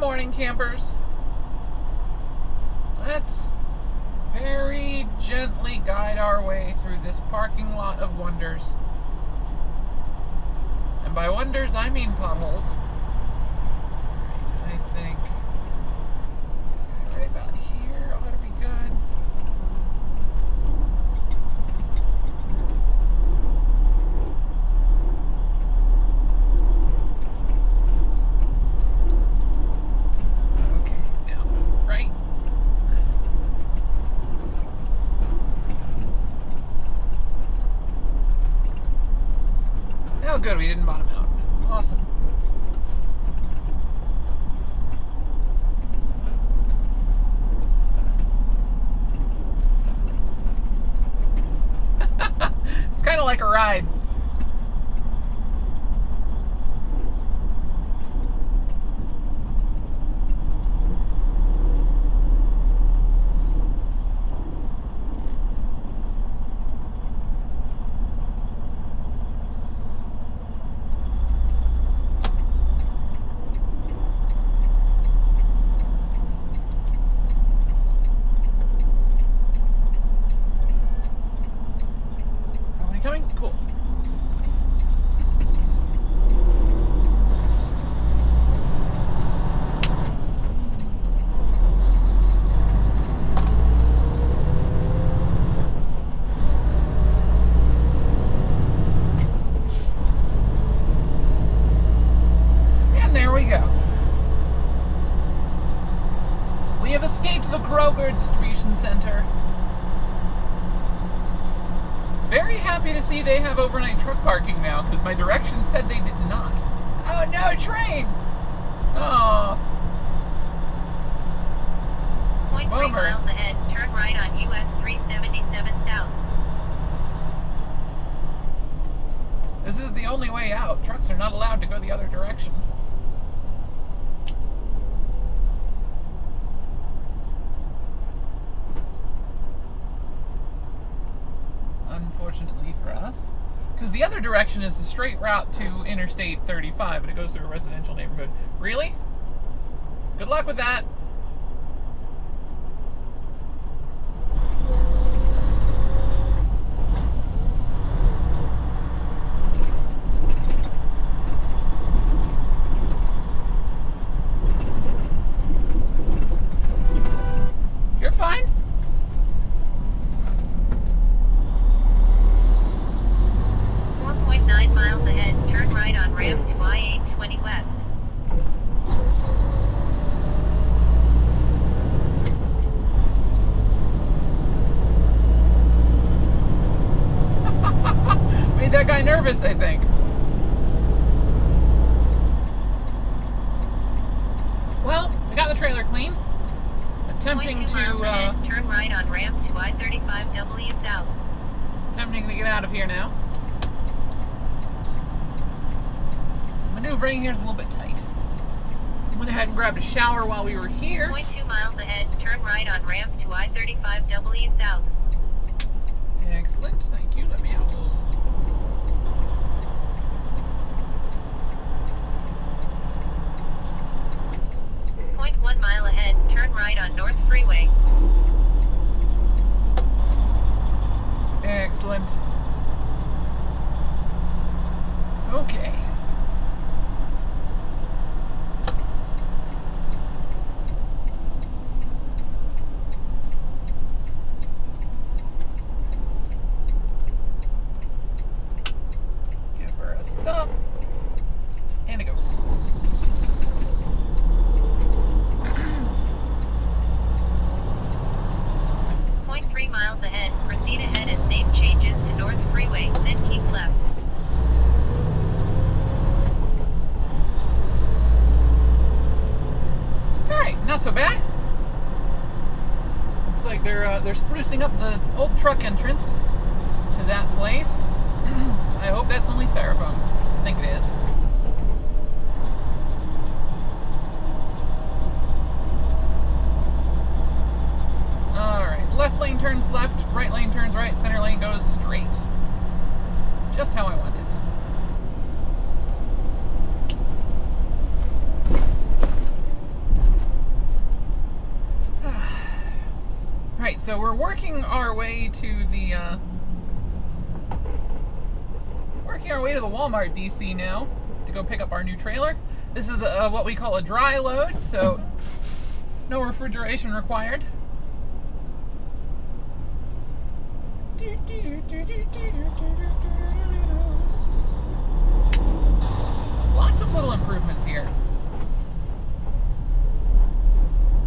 morning, campers. Let's very gently guide our way through this parking lot of wonders. And by wonders, I mean potholes. Right, I think right about here ought to be good. Good, we didn't bottom out. Awesome. It's kind of like a ride. Distribution center. Very happy to see they have overnight truck parking now, because my directions said they did not. Oh no, train! Oh. 0.3 miles ahead, turn right on US 377 South. This is the only way out. Trucks are not allowed to go the other direction. Unfortunately for us, because the other direction is a straight route to Interstate 35, but it goes through a residential neighborhood. Really? Good luck with that. You're fine. Miles ahead, turn right on ramp to I-820 West. Made that guy nervous, I think. Well, we got the trailer clean. Attempting 0.2 miles to ahead, turn right on ramp to I-35W South. Attempting to get out of here now. Maneuvering here is a little bit tight. Went ahead and grabbed a shower while we were here. 0.2 miles ahead, turn right on ramp to I-35W South. Excellent, thank you. Let me out. .1 mile ahead, turn right on North Freeway. Excellent. Okay. Stop and a go. .3 miles ahead, proceed ahead as name changes to North Freeway, then keep left. Alright, not so bad. Looks like they're sprucing up the old truck entrance to that place. I hope that's only styrofoam. I think it is. Alright, left lane turns left, right lane turns right, center lane goes straight. Just how I want it. so we're working our way to the Walmart DC now to go pick up our new trailer. This is what we call a dry load, so no refrigeration required. Lots of little improvements here.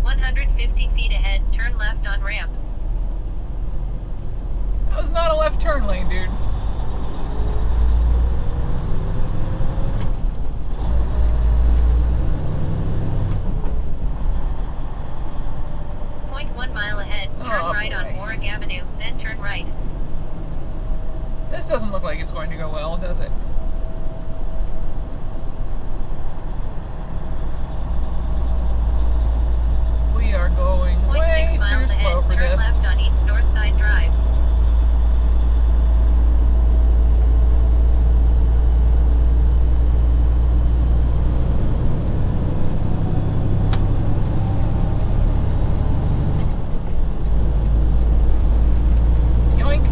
150 feet ahead, turn left on ramp. That was not a left turn lane, dude. .1 mile ahead, turn right on Warwick Avenue, then turn right. This doesn't look like it's going to go well, does it? We are going way 0.6 miles too ahead, slow for turn this. left on East Northside Drive. Yoink.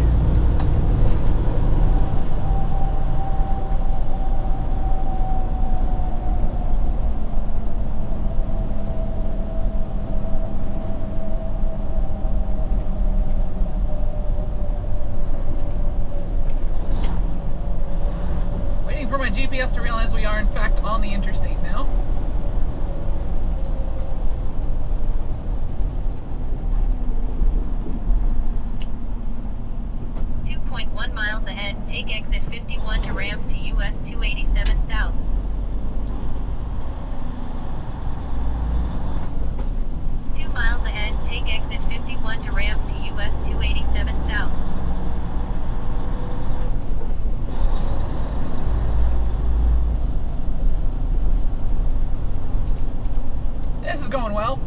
Waiting for my GPS to realize we are in fact on the interstate now. .1 miles ahead, take exit 51 to ramp to US 287 South. Miles ahead, take exit 51 to ramp to US 287 South. This is going well.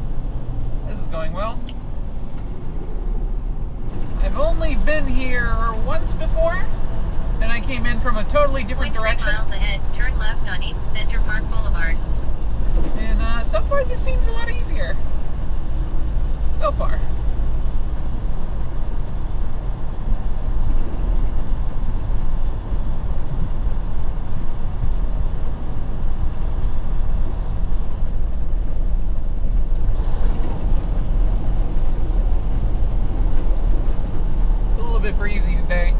This is going well. I've only been here once before, and I came in from a totally different direction. 0.3 miles ahead, turn left on East Center Park Boulevard. And so far this seems a lot easier. So far. It's a little bit breezy today.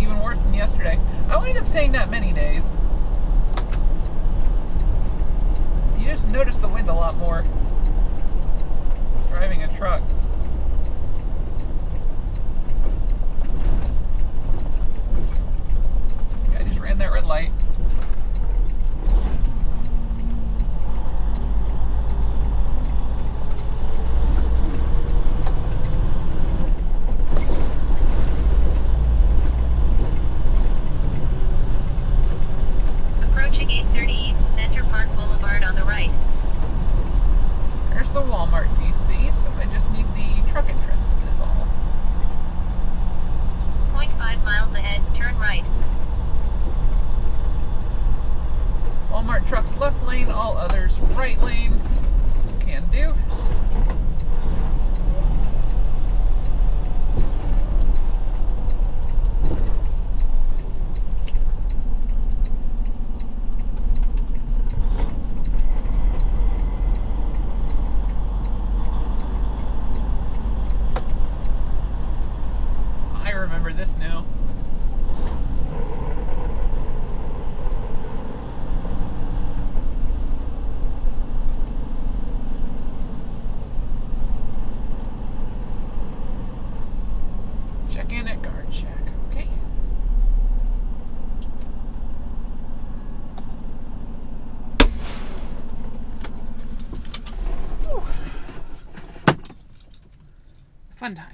Even worse than yesterday. I wind up saying that many days. You just notice the wind a lot more driving a truck. I just ran that red light. Approaching 830 East Center Park Boulevard on the right. There's the Walmart DC, so I just need the truck entrance is all. 0.5 miles ahead, turn right. Walmart trucks left lane, all others right lane. Can do. I remember this now. Check in at Guard Shack, okay? Whew. Fun times.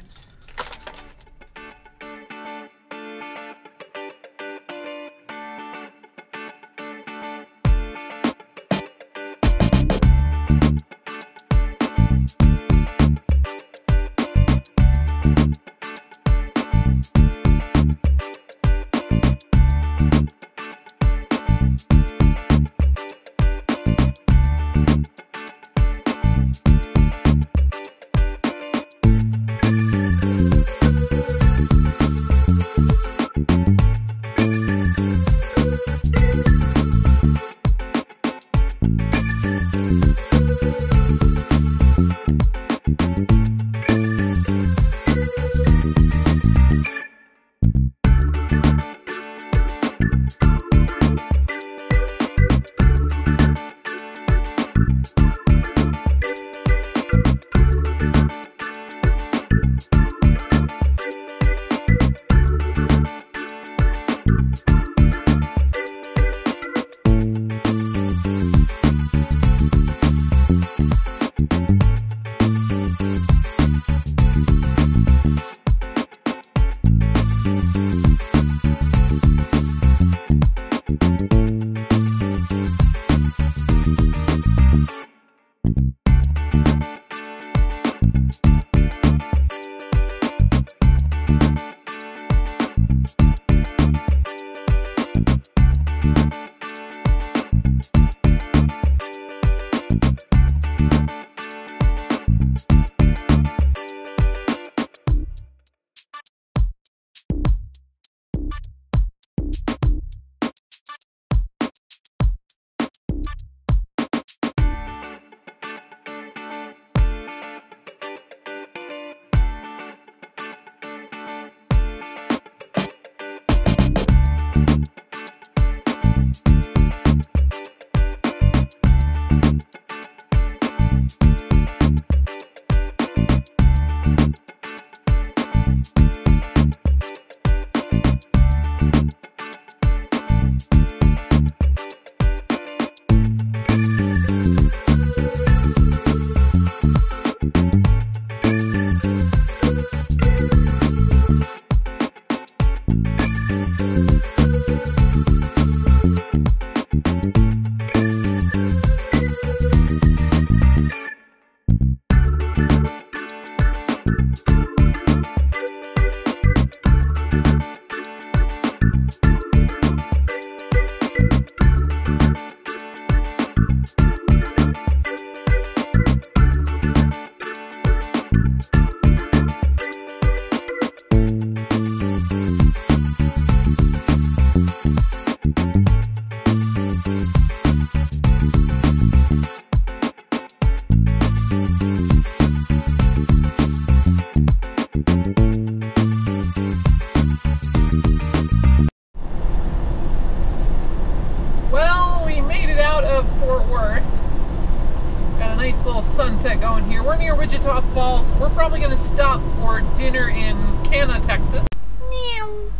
Sunset going here. We're near Wichita Falls. We're probably going to stop for dinner in Canna, Texas. Meow.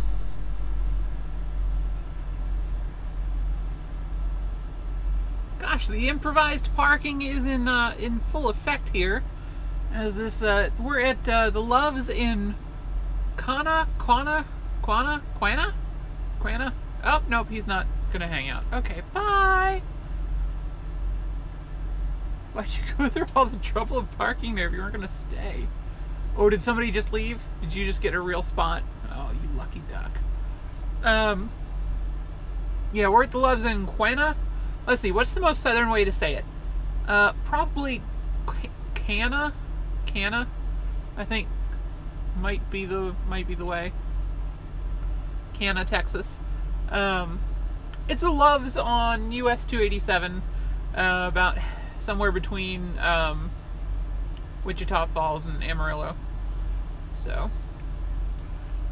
Gosh, the improvised parking is in full effect here. As this, we're at the Loves in Quanah. Oh nope, he's not gonna hang out. Okay, bye. Why'd you go through all the trouble of parking there if you weren't going to stay? Oh, did somebody just leave? Did you just get a real spot? Oh, you lucky duck. Yeah, we're at the Loves in Quanah. Let's see, what's the most southern way to say it? Probably Canna, I think might be the way. Canna, Texas. It's a Loves on US 287, about somewhere between Wichita Falls and Amarillo. So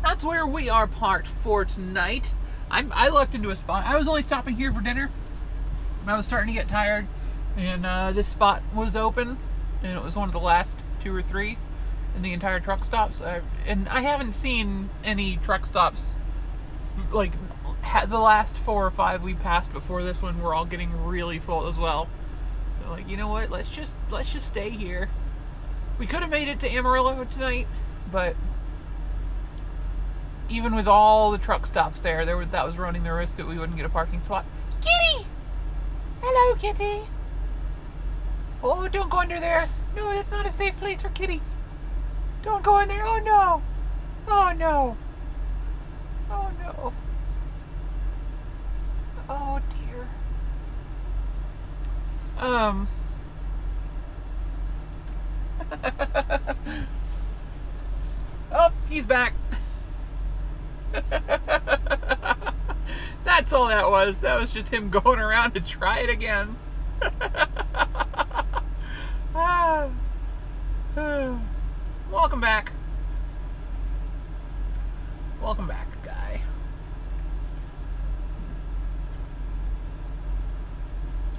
that's where we are parked for tonight. I lucked into a spot. I was only stopping here for dinner. I was starting to get tired, and this spot was open, and it was one of the last 2 or 3 in the entire truck stops. And I haven't seen any truck stops like the last 4 or 5 we passed before this one were all getting really full as well. Like, you know what, let's just stay here. We could have made it to Amarillo tonight, but even with all the truck stops there, that was running the risk that we wouldn't get a parking spot. Kitty! Hello, kitty. Oh, don't go under there. No, that's not a safe place for kitties. Don't go in there. Oh no. Oh no. Oh no. Oh dear. Oh, he's back. That's all that was. That was just him going around to try it again. Welcome back. Welcome back, guy.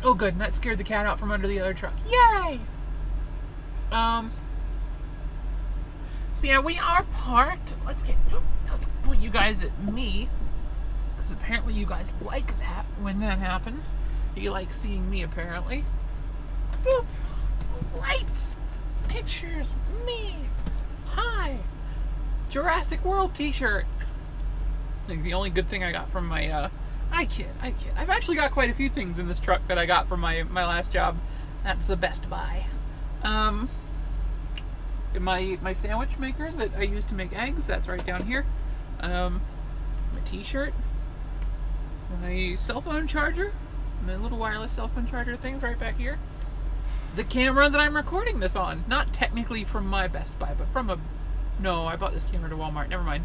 Oh good, and that scared the cat out from under the other truck. Yay! So yeah, we are parked. Let's point you guys at me, because apparently you guys like that when that happens. You like seeing me, apparently. Boop! Lights! Pictures! Me! Hi! Jurassic World t-shirt! Like the only good thing I got from my, I kid. I've actually got quite a few things in this truck that I got from my last job. That's the Best Buy. My sandwich maker that I use to make eggs, that's right down here. My t-shirt. My cell phone charger. My little wireless cell phone charger thing's right back here. The camera that I'm recording this on. Not technically from my Best Buy, but from a... No, I bought this camera to Walmart. Never mind.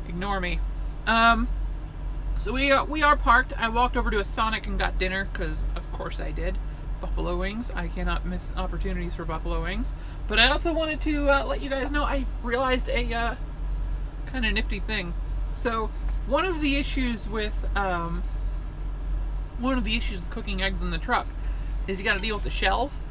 Ignore me. So we are parked. I walked over to a Sonic and got dinner, because of course I did. Buffalo wings. I cannot miss opportunities for buffalo wings. But I also wanted to let you guys know I realized a kind of nifty thing. So one of the issues with cooking eggs in the truck is you got to deal with the shells.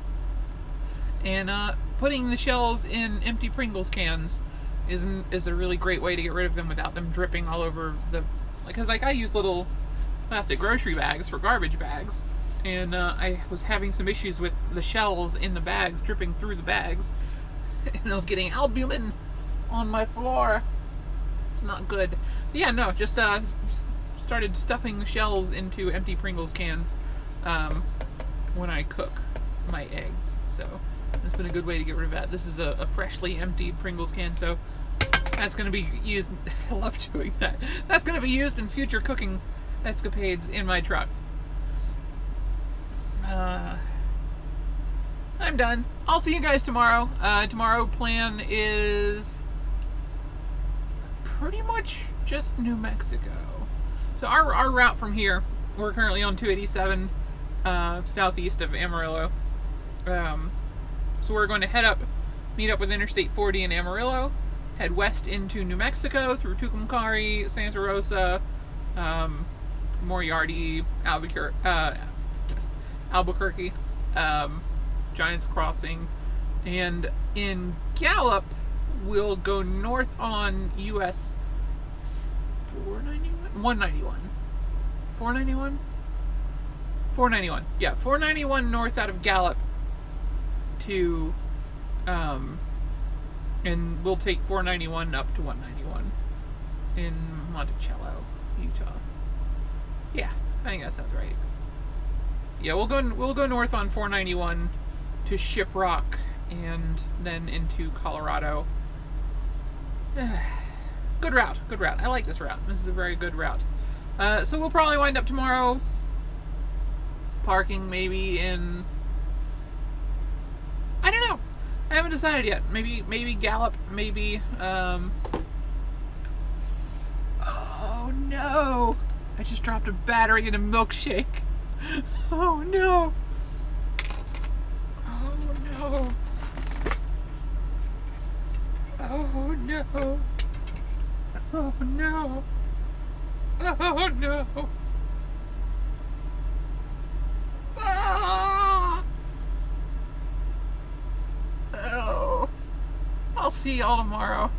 And putting the shells in empty Pringles cans is a really great way to get rid of them without them dripping all over the... Because like I use little plastic grocery bags for garbage bags, and I was having some issues with the shells in the bags dripping through the bags, and I was getting albumin on my floor. It's not good. But yeah, no, just started stuffing shells into empty Pringles cans when I cook my eggs. So it's been a good way to get rid of that. This is a freshly emptied Pringles can, so that's going to be used. I love doing that. That's going to be used in future cooking escapades in my truck. I'm done. I'll see you guys tomorrow. Tomorrow plan is pretty much just New Mexico. So our route from here, we're currently on 287 southeast of Amarillo. So we're going to head up, meet up with Interstate 40 in Amarillo, head west into New Mexico through Tucumcari, Santa Rosa, Moriarty, Albuquerque, Giants Crossing, and in Gallup we'll go north on US 491. Yeah, 491 north out of Gallup to and we'll take 491 up to 191 in Monticello, Utah. Yeah, I think that sounds right. Yeah, we'll go north on 491 to Shiprock and then into Colorado. Good route. I like this route. This is a very good route. So we'll probably wind up tomorrow parking maybe in, I don't know. I haven't decided yet. Maybe Gallup, maybe oh no. I just dropped a battery in a milkshake. Oh no. Oh no. Oh no. Oh no. Oh no. Ah! Oh. I'll see y'all tomorrow.